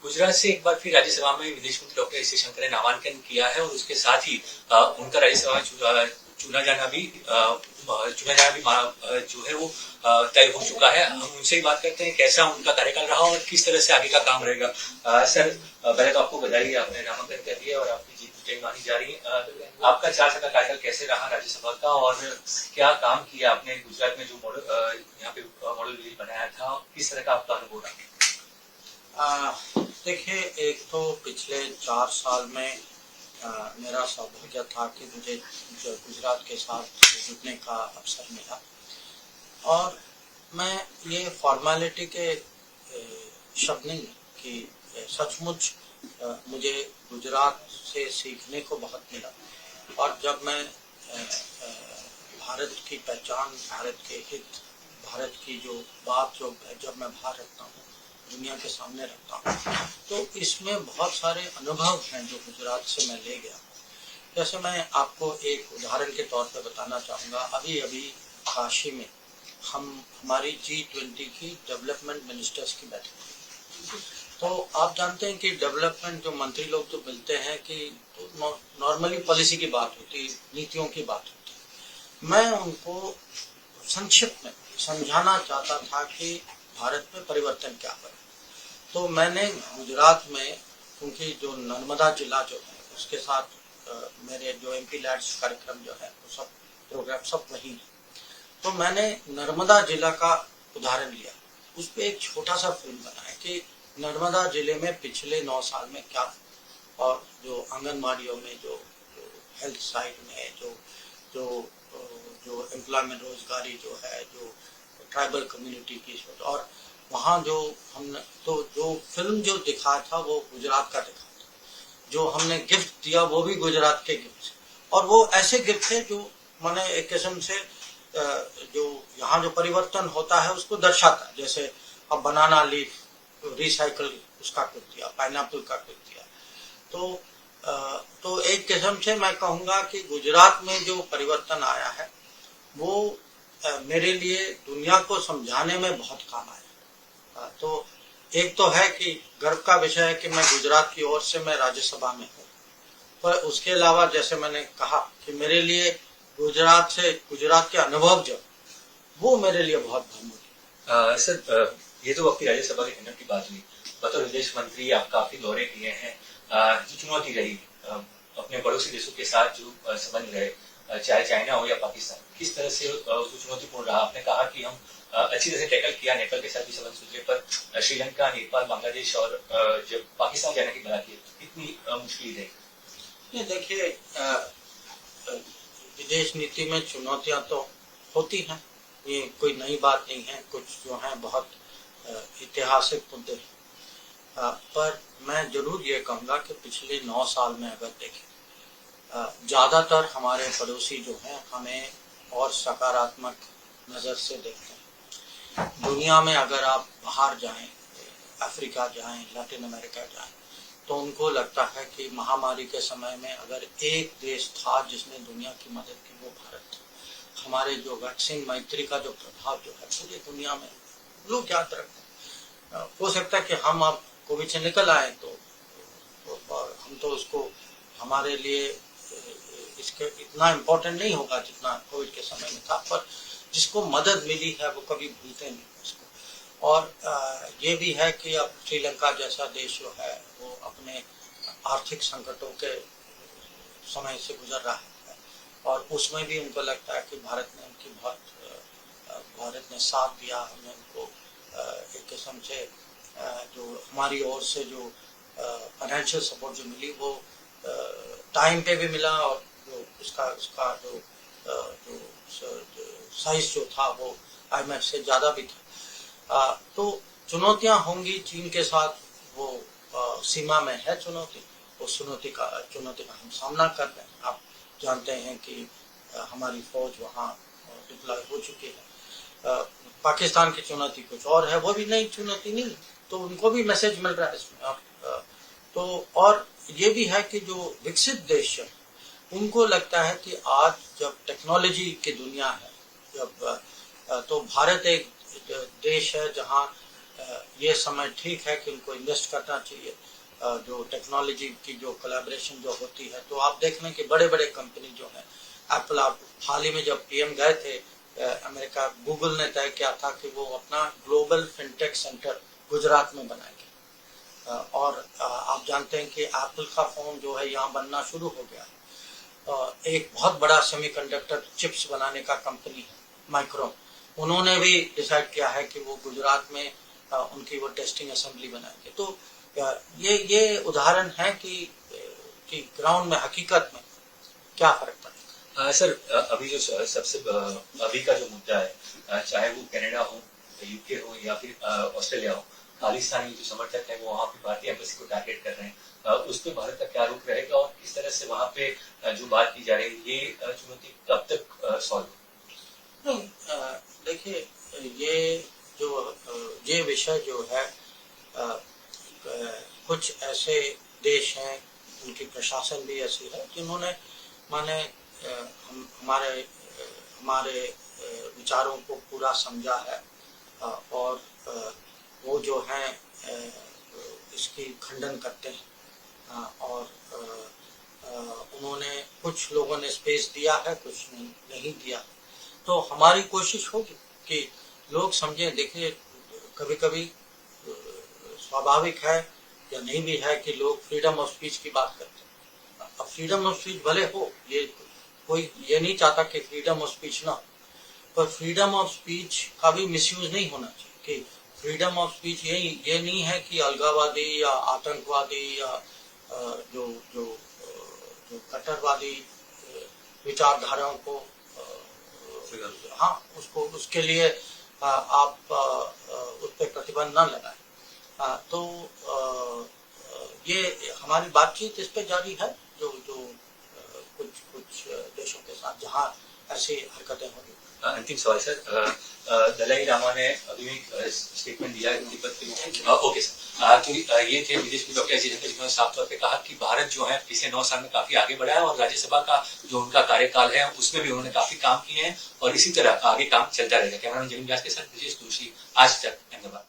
गुजरात से एक बार फिर राज्यसभा में विदेश मंत्री डॉक्टर एस जयशंकर ने नामांकन किया है और उसके साथ ही उनका राज्यसभा में चुना जाना भी जो है वो तय हो चुका है। हम उनसे ही बात करते हैं कैसा उनका कार्यकाल रहा और किस तरह से आगे का काम रहेगा। सर, पहले तो आपको बधाई, आपने नामांकन कर दिया और आपकी जीत विजयी मानी जा रही है। आपका 4 साल का कार्यकाल कैसे रहा राज्यसभा का और क्या काम किया आपने गुजरात में जो मॉडल यहाँ पे मॉडल विलेज बनाया था, किस तरह का आपका अनुभव रहा? देखिए, एक तो पिछले 4 साल में मेरा सौभाग्य था कि मुझे गुजरात के साथ जुड़ने का अवसर मिला और मैं ये फॉर्मेलिटी के शब्द नहीं कि सचमुच मुझे गुजरात से सीखने को बहुत मिला। और जब मैं भारत की पहचान, भारत के हित, भारत की जो बात जो जब मैं बाहर रखता हूँ, दुनिया के सामने रखता हूँ, तो इसमें बहुत सारे अनुभव हैं जो गुजरात से मैं ले गया। जैसे मैं आपको एक उदाहरण के तौर पर बताना चाहूँगा। अभी अभी काशी में हमारी G20 की डेवलपमेंट मिनिस्टर्स की बैठक हुई। तो आप जानते हैं कि डेवलपमेंट जो मंत्री लोग जो मिलते हैं कि तो नॉर्मली पॉलिसी की बात होती है, नीतियों की बात होती है। मैं उनको संक्षिप्त में समझाना चाहता था कि भारत में परिवर्तन क्या है। तो मैंने गुजरात में, क्योंकि जो नर्मदा जिला जो है उसके साथ मेरे जो MP लैड्स कार्यक्रम जो है वो सब प्रोग्राम सब वही है, तो मैंने नर्मदा जिला का उदाहरण लिया। उस पर एक छोटा सा फिल्म बनाया कि नर्मदा जिले में पिछले 9 साल में क्या, और जो आंगनबाड़ियों में जो हेल्थ साइड में जो एम्प्लॉयमेंट, रोजगारी जो है, जो ट्राइबल कम्युनिटी की, और वहाँ जो हमने तो जो फिल्म जो दिखाया था वो गुजरात का दिखा था। जो हमने गिफ्ट दिया वो भी गुजरात के गिफ्ट, और वो ऐसे गिफ्ट है जो माने एक किस्म से जो यहाँ जो परिवर्तन होता है उसको दर्शाता है। जैसे अब बनाना लीफ रिसाइकल उसका कुछ दिया, पाइनएप्पल का कुछ दिया। तो एक किस्म से मैं कहूँगा कि गुजरात में जो परिवर्तन आया है वो मेरे लिए दुनिया को समझाने में बहुत काम आया। तो एक तो है कि गर्व का विषय है कि मैं गुजरात की ओर से मैं राज्यसभा में हूँ, पर उसके अलावा जैसे मैंने कहा कि मेरे लिए गुजरात के अनुभव जो वो मेरे लिए बहुत बहुमूल्य। सर, ये तो आपकी राज्यसभा के अनुभव की बात हुई। बतौर विदेश मंत्री आप काफी दौरे किए हैं। जो चुनौती रही अपने पड़ोसी देशों के साथ जो संबंध रहे, चाहे चाइना हो या पाकिस्तान, किस तरह से चुनौतीपूर्ण रहा? आपने कहा कि हम अच्छी तरह से टैकल किया, नेपाल के साथ भी संबंध सुधरे, पर श्रीलंका, नेपाल, बांग्लादेश और जब पाकिस्तान जाने की बात की कितनी मुश्किल रही? ये देखिए, विदेश नीति में चुनौतियां तो होती हैं, ये कोई नई बात नहीं है। कुछ जो है बहुत ऐतिहासिक मुद्दे हैं, पर मैं जरूर ये कहूँगा कि पिछले 9 साल में अगर देखें, ज़्यादातर हमारे पड़ोसी जो हैं हमें और सकारात्मक नज़र से देखते हैं। दुनिया में अगर आप बाहर जाएं, अफ्रीका जाएं, लैटिन अमेरिका जाएं, तो उनको लगता है कि महामारी के समय में अगर एक देश था जिसने दुनिया की मदद की वो भारत था। हमारे जो वैक्सीन मैत्री का जो प्रभाव जो है पूरी दुनिया में लोग याद रखते हैं। हो सकता है कि हम अब कोविड से निकल आए तो हम तो उसको हमारे लिए इसके इतना इम्पोर्टेंट नहीं होगा जितना कोविड के समय में था, पर जिसको मदद मिली है वो कभी भूलते नहीं उसको। और ये भी है कि अब श्रीलंका जैसा देश जो है वो अपने आर्थिक संकटों के समय से गुजर रहा है, और उसमें भी उनको लगता है कि भारत ने साथ दिया। हमने उनको एक किस्म से जो हमारी ओर से जो फाइनेंशियल सपोर्ट जो मिली वो टाइम पे भी मिला, और जो उसका जो साइज जो था वो IMF से ज़्यादा भी था। तो चुनौतियां होंगी चीन के साथ, वो सीमा में है चुनौती। उस चुनौती का हम सामना कर रहे हैं। आप जानते हैं कि हमारी फौज वहाँ डिप्लॉय हो चुकी है। पाकिस्तान की चुनौती कुछ और है, वो भी नई चुनौती नहीं, तो उनको भी मैसेज मिल रहा है इसमें। तो और ये भी है कि जो विकसित देश है उनको लगता है कि आज जब टेक्नोलॉजी की दुनिया है, जब तो भारत एक देश है जहाँ ये समय ठीक है कि उनको इन्वेस्ट करना चाहिए। जो टेक्नोलॉजी की जो कोलैबोरेशन जो होती है, तो आप देख लें कि बड़े बड़े कंपनी जो है, एप्पल, आप हाल ही में जब पीएम गए थे अमेरिका, गूगल ने तय किया था कि वो अपना ग्लोबल फिनटेक सेंटर गुजरात में बनाएंगे। और आप जानते हैं कि एप्पल का फोन जो है यहाँ बनना शुरू हो गया है। एक बहुत बड़ा सेमीकंडक्टर चिप्स बनाने का कंपनी है माइक्रोन, उन्होंने भी डिसाइड किया है कि वो गुजरात में उनकी वो टेस्टिंग असेंबली बनाएंगे। तो ये उदाहरण है कि ग्राउंड में हकीकत में क्या फर्क पड़ेगा। सर, अभी जो सबसे अभी का जो मुद्दा है, चाहे वो कनाडा हो, यूके हो या फिर ऑस्ट्रेलिया हो, खालिस्तानी जो समर्थक है वो वहाँ पे भारतीय एम्बेसी को टारगेट कर रहे हैं। उस पर भारत का क्या रुख रहेगा और किस तरह से वहाँ पे जो बात की जा रही है, ये चुनौती कब तक सॉल्व हो? नहीं, देखिए, ये विषय जो है, कुछ ऐसे देश हैं, उनकी प्रशासन भी ऐसी है जिन्होंने माने हमारे विचारों को पूरा समझा है, और वो जो है इसकी खंडन करते हैं, और उन्होंने, कुछ लोगों ने स्पेस दिया है, कुछ नहीं दिया। तो हमारी कोशिश होगी कि लोग समझें। देखिए, कभी कभी स्वाभाविक है या नहीं भी है कि लोग फ्रीडम ऑफ स्पीच की बात करते हैं। अब फ्रीडम ऑफ स्पीच भले हो, ये कोई ये नहीं चाहता कि फ्रीडम ऑफ स्पीच ना हो, पर फ्रीडम ऑफ स्पीच का भी मिसयूज नहीं होना चाहिए। कि फ्रीडम ऑफ स्पीच ये नहीं है कि अलगाववादी या आतंकवादी या जो जो जो कट्टरवादी विचारधाराओं को, हाँ, उसके लिए आप उस पर प्रतिबंध न लगाएं। तो ये हमारी बातचीत इस पे जारी है, जो कुछ देशों के साथ जहाँ ऐसी हरकतें होंगी। अंतिम सवाल सर, दलाई लामा ने अभी एक स्टेटमेंट दिया है तिब्बत के। ओके सर, तो ये थे विदेश मंत्री डॉक्टर एस जयशंकर, जिन्होंने साफ तौर पे कहा कि भारत जो है पिछले 9 साल में काफी आगे बढ़ा है और राज्यसभा का जो उनका कार्यकाल है उसमें भी उन्होंने काफी काम किए हैं और इसी तरह आगे काम चलता रहेगा। कैमरामैन जमीन व्यास के साथ ब्रजेश जोशी, आज तक, अहमदाबाद।